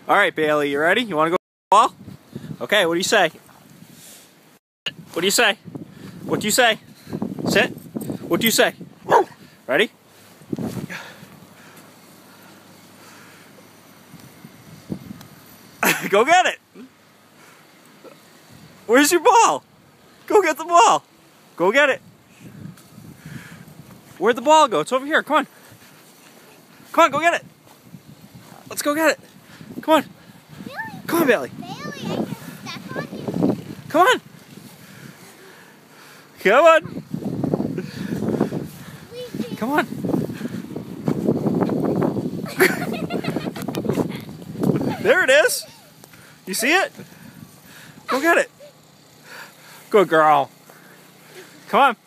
All right, Bailey, you ready? You want to go ball? Okay, what do you say? What do you say? What do you say? Sit. What do you say? Ready? Go get it. Where's your ball? Go get the ball. Go get it. Where'd the ball go? It's over here. Come on. Come on, go get it. Let's go get it. Come on. Really? Come on, Bailey. Bailey, I can step on you. Come on. Come on. Come on. There it is. You see it? Go get it. Good girl. Come on.